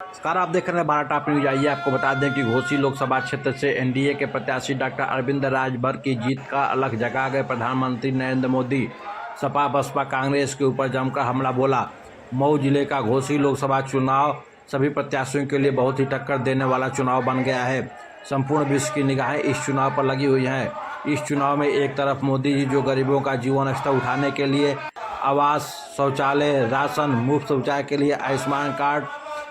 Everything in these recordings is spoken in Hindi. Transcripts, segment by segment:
नमस्कार, आप देख रहे हैं भारत टॉप न्यूज। आइए आपको बता दें कि घोसी लोकसभा क्षेत्र से एनडीए के प्रत्याशी डॉक्टर अरविंद राजभर की जीत का अलख जगा गए प्रधानमंत्री नरेंद्र मोदी। सपा बसपा कांग्रेस के ऊपर जमकर हमला बोला। मऊ जिले का घोसी लोकसभा चुनाव सभी प्रत्याशियों के लिए बहुत ही टक्कर देने वाला चुनाव बन गया है। संपूर्ण विश्व की निगाहें इस चुनाव पर लगी हुई हैं। इस चुनाव में एक तरफ मोदी जी जो गरीबों का जीवन स्तर उठाने के लिए आवास, शौचालय, राशन, मुफ्त उपचार के लिए आयुष्मान कार्ड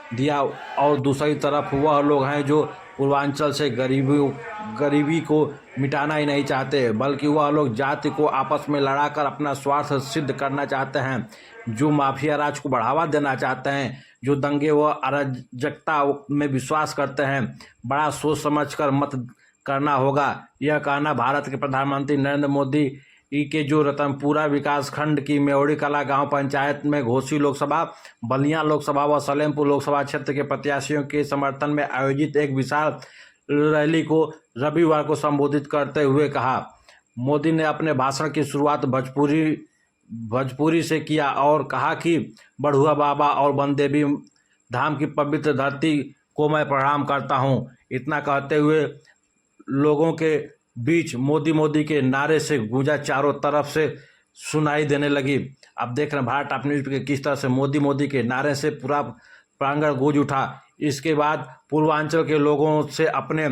दिया, और दूसरी तरफ वह लोग हैं जो पूर्वांचल से गरीबी को मिटाना ही नहीं चाहते, बल्कि वह लोग जाति को आपस में लड़ाकर अपना स्वार्थ सिद्ध करना चाहते हैं, जो माफिया राज को बढ़ावा देना चाहते हैं, जो दंगे व अराजकता में विश्वास करते हैं। बड़ा सोच समझकर मत करना होगा। यह कहना भारत के प्रधानमंत्री नरेंद्र मोदी के जो रतनपुरा विकासखंड की मेवड़ी कला गांव पंचायत में घोसी लोकसभा, बलिया लोकसभा व सलेमपुर लोकसभा क्षेत्र के प्रत्याशियों के समर्थन में आयोजित एक विशाल रैली को रविवार को संबोधित करते हुए कहा। मोदी ने अपने भाषण की शुरुआत भोजपुरी से किया और कहा कि बढ़ुआ बाबा और बनदेवी धाम की पवित्र धरती को मैं प्रणाम करता हूं। इतना कहते हुए लोगों के बीच मोदी मोदी के नारे से गूंजा चारों तरफ से सुनाई देने लगी। आप देख रहे हैं भारत टॉप न्यूज के किस तरह से मोदी मोदी के नारे से पूरा प्रांगण गूंज उठा। इसके बाद पूर्वांचल के लोगों से अपने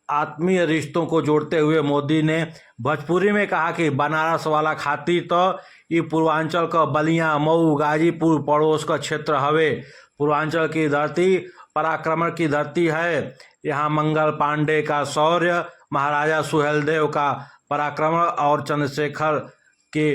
आत्मीय रिश्तों को जोड़ते हुए मोदी ने भोजपुरी में कहा कि बनारस वाला खातिर तो ये पूर्वांचल का बलिया, मऊ, गाजीपुर पड़ोस का क्षेत्र हवे। पूर्वांचल की धरती पराक्रमण की धरती है। यहाँ मंगल पांडे का शौर्य, महाराजा सुहेलदेव का पराक्रमण और चंद्रशेखर के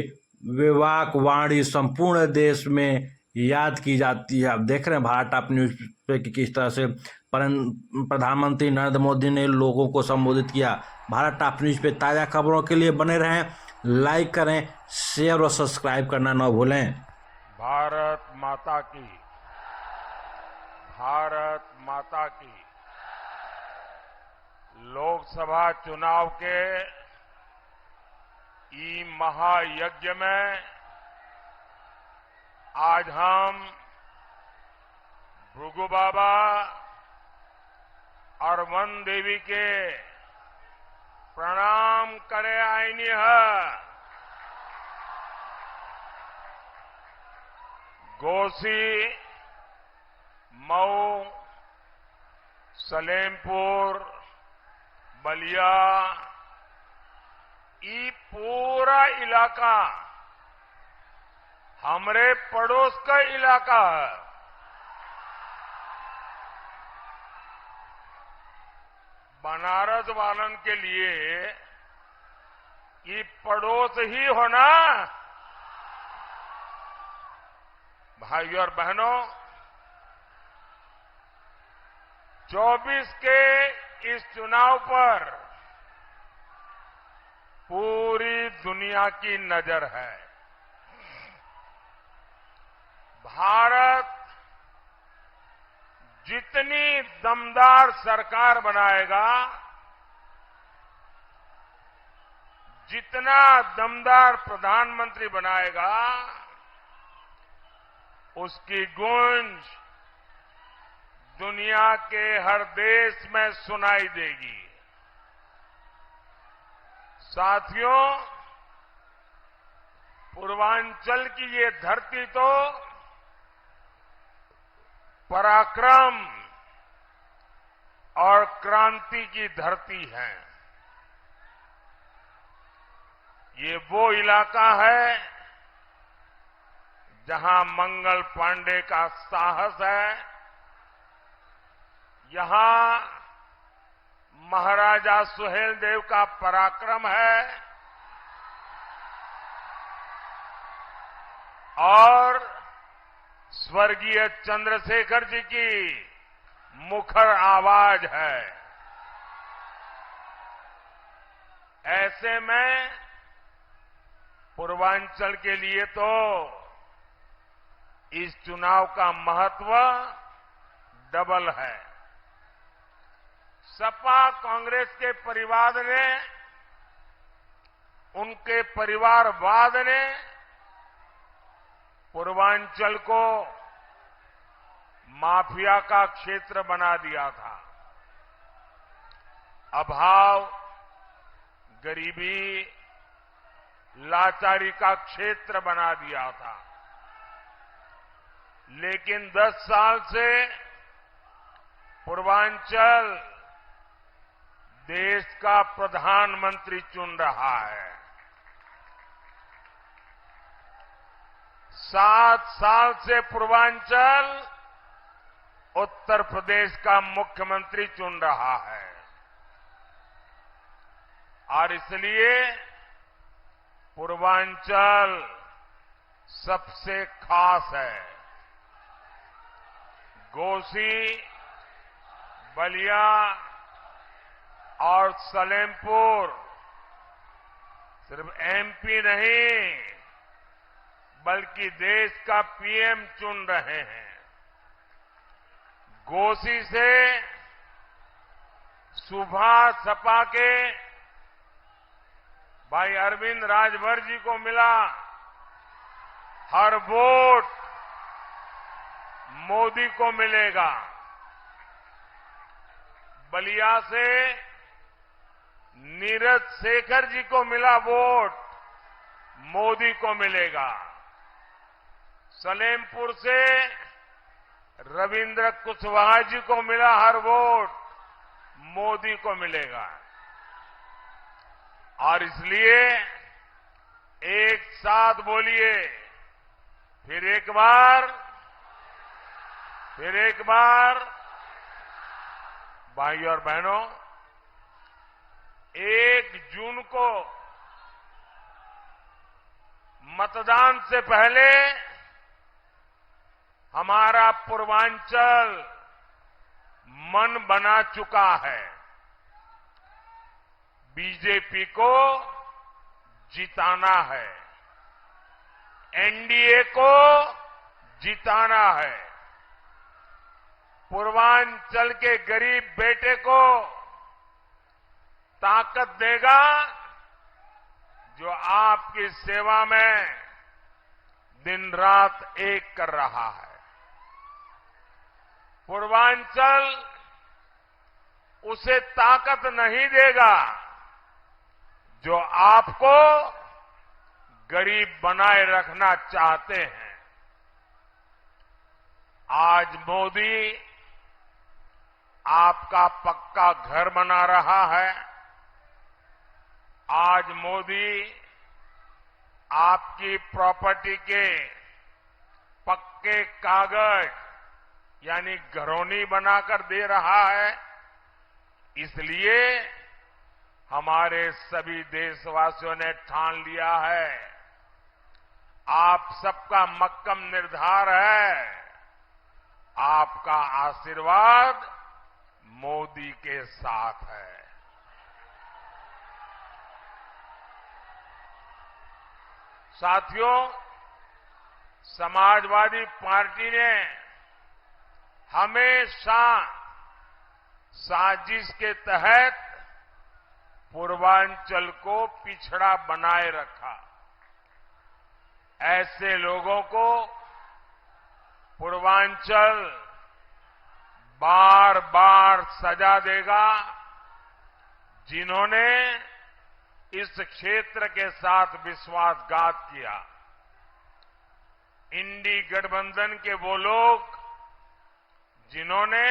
विवाक वाणी संपूर्ण देश में याद की जाती है। आप देख रहे हैं भारत टॉप न्यूज पे कि किस तरह से प्रधानमंत्री नरेंद्र मोदी ने लोगों को संबोधित किया। भारत टॉप न्यूज पे ताज़ा खबरों के लिए बने रहें, लाइक करें, शेयर और सब्सक्राइब करना न भूलें। भारत माता की, भारत माता की। लोकसभा चुनाव के ई महायज्ञ में आज हम भृगु बाबा और वन देवी के प्रणाम करे आईनी है। घोसी, मऊ, सलेमपुर, बलिया, ये पूरा इलाका हमरे पड़ोस का इलाका है। बनारस वालन के लिए ये पड़ोस ही होना। भाइयों और बहनों, 24 के इस चुनाव पर पूरी दुनिया की नजर है। भारत जितनी दमदार सरकार बनाएगा, जितना दमदार प्रधानमंत्री बनाएगा, उसकी गूंज दुनिया के हर देश में सुनाई देगी। साथियों, पूर्वांचल की ये धरती तो पराक्रम और क्रांति की धरती है। ये वो इलाका है जहां मंगल पांडे का साहस है, यहां महाराजा सुहेलदेव का पराक्रम है और स्वर्गीय चंद्रशेखर जी की मुखर आवाज है। ऐसे में पूर्वांचल के लिए तो इस चुनाव का महत्व डबल है। सपा कांग्रेस के परिवार ने, उनके परिवारवाद ने पूर्वांचल को माफिया का क्षेत्र बना दिया था। अभाव, गरीबी, लाचारी का क्षेत्र बना दिया था। लेकिन 10 साल से पूर्वांचल देश का प्रधानमंत्री चुन रहा है। 7 साल से पूर्वांचल उत्तर प्रदेश का मुख्यमंत्री चुन रहा है। और इसलिए पूर्वांचल सबसे खास है। घोसी, बलिया और सलेमपुर सिर्फ एमपी नहीं बल्कि देश का पीएम चुन रहे हैं। घोसी से सुबह सपा के भाई अरविंद राजभर जी को मिला। हर वोट मोदी को मिलेगा। बलिया से नीरज शेखर जी को मिला वोट, मोदी को मिलेगा। सलेमपुर से रविंद्र कुशवाहा जी को मिला हर वोट, मोदी को मिलेगा। और इसलिए एक साथ बोलिए, फिर एक बार भाई और बहनों, 1 जून को मतदान से पहले हमारा पूर्वांचल मन बना चुका है। बीजेपी को जिताना है, एनडीए को जिताना है। पूर्वांचल के गरीब बेटे को ताकत देगा जो आपकी सेवा में दिन रात एक कर रहा है। पूर्वांचल उसे ताकत नहीं देगा जो आपको गरीब बनाए रखना चाहते हैं। आज मोदी आपका पक्का घर बना रहा है। आज मोदी आपकी प्रॉपर्टी के पक्के कागज यानी घरौनी बनाकर दे रहा है। इसलिए हमारे सभी देशवासियों ने ठान लिया है, आप सबका मक्कम निर्धार है, आपका आशीर्वाद मोदी के साथ है। साथियों, समाजवादी पार्टी ने हमेशा साजिश के तहत पूर्वांचल को पिछड़ा बनाए रखा। ऐसे लोगों को पूर्वांचल बार बार सजा देगा जिन्होंने इस क्षेत्र के साथ विश्वासघात किया। इंडी गठबंधन के वो लोग जिन्होंने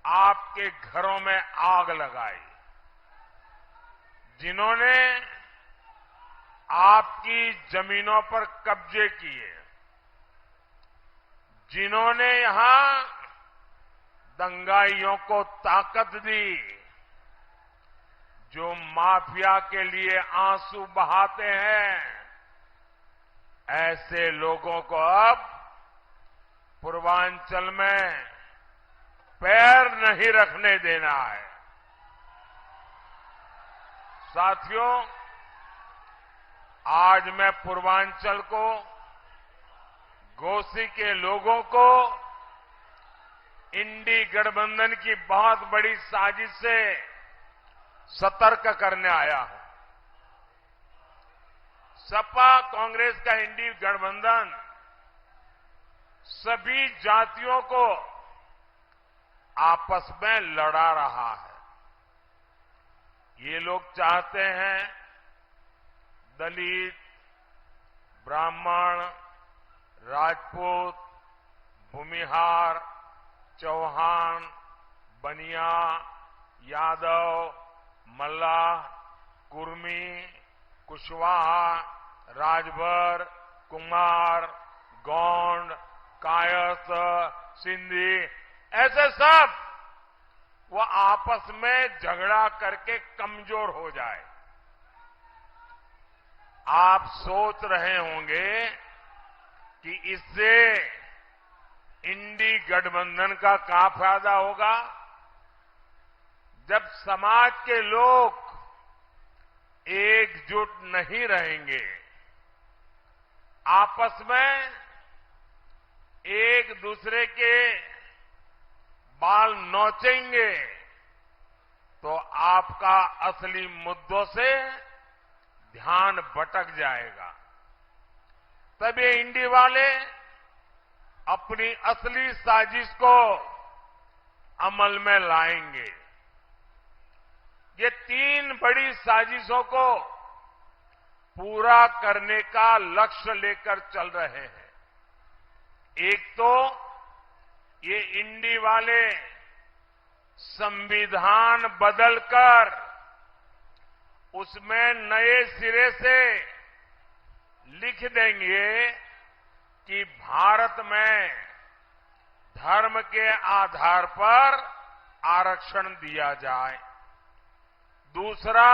आपके घरों में आग लगाई, जिन्होंने आपकी जमीनों पर कब्जे किए, जिन्होंने यहां दंगाइयों को ताकत दी, जो माफिया के लिए आंसू बहाते हैं, ऐसे लोगों को अब पूर्वांचल में पैर नहीं रखने देना है। साथियों, आज मैं पूर्वांचल को, घोसी के लोगों को इंडी गठबंधन की बहुत बड़ी साजिश से सतर्क करने आया हूं। सपा कांग्रेस का इंडी गठबंधन सभी जातियों को आपस में लड़ा रहा है। ये लोग चाहते हैं दलित, ब्राह्मण, राजपूत, भूमिहार, चौहान, बनिया, यादव, मल्लाह, कुर्मी, कुशवाहा, राजभर, कुमार, गौंड, कायस्थ, सिंधी, ऐसे सब वो आपस में झगड़ा करके कमजोर हो जाए। आप सोच रहे होंगे कि इससे इंडी गठबंधन का क्या फायदा होगा। जब समाज के लोग एकजुट नहीं रहेंगे, आपस में एक दूसरे के बाल नोचेंगे, तो आपका असली मुद्दों से ध्यान भटक जाएगा। तब ये इंडी वाले अपनी असली साजिश को अमल में लाएंगे। ये 3 बड़ी साजिशों को पूरा करने का लक्ष्य लेकर चल रहे हैं। एक तो ये इंडी वाले संविधान बदलकर उसमें नए सिरे से लिख देंगे कि भारत में धर्म के आधार पर आरक्षण दिया जाए। दूसरा,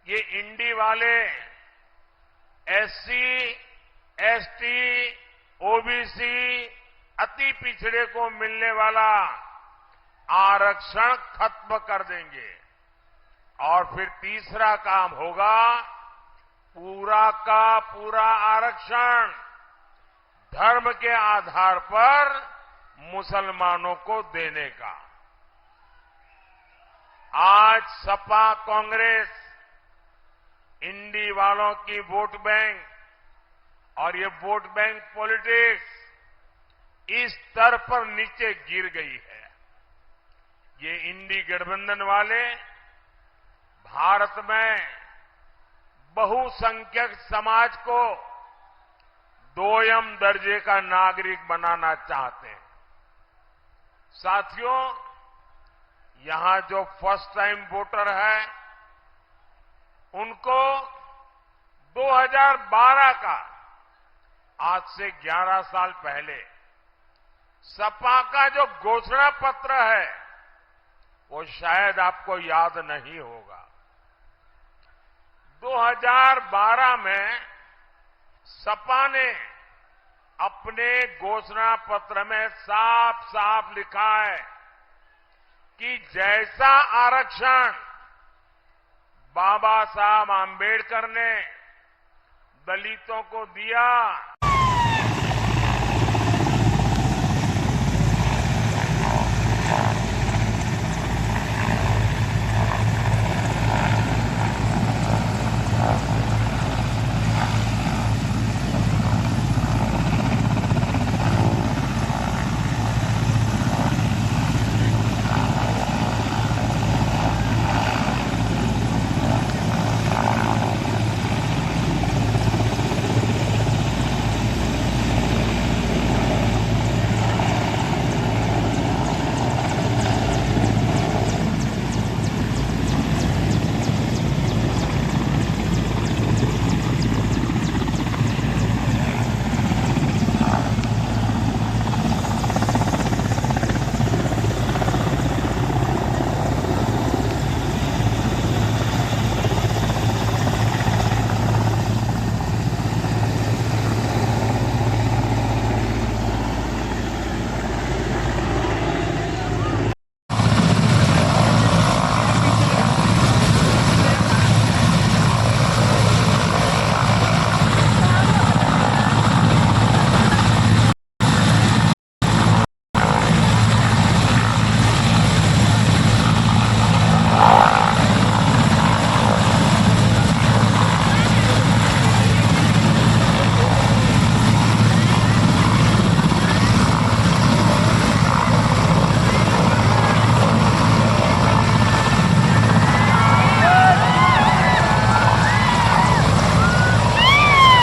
ये इंडी वाले एससी, एसटी, ओबीसी, अति पिछड़े को मिलने वाला आरक्षण खत्म कर देंगे। और फिर तीसरा काम होगा पूरा का पूरा आरक्षण धर्म के आधार पर मुसलमानों को देने का। आज सपा कांग्रेस इंडी वालों की वोट बैंक और ये वोट बैंक पॉलिटिक्स इस स्तर पर नीचे गिर गई है। ये इंडी गठबंधन वाले भारत में बहुसंख्यक समाज को 2ym दर्जे का नागरिक बनाना चाहते हैं। साथियों, यहां जो फर्स्ट टाइम वोटर है उनको 2012 का, आज से 11 साल पहले सपा का जो घोषणा पत्र है वो शायद आपको याद नहीं होगा। 2012 में सपा ने अपने घोषणा पत्र में साफ साफ लिखा है कि जैसा आरक्षण बाबा साहब आंबेडकर ने दलितों को दिया,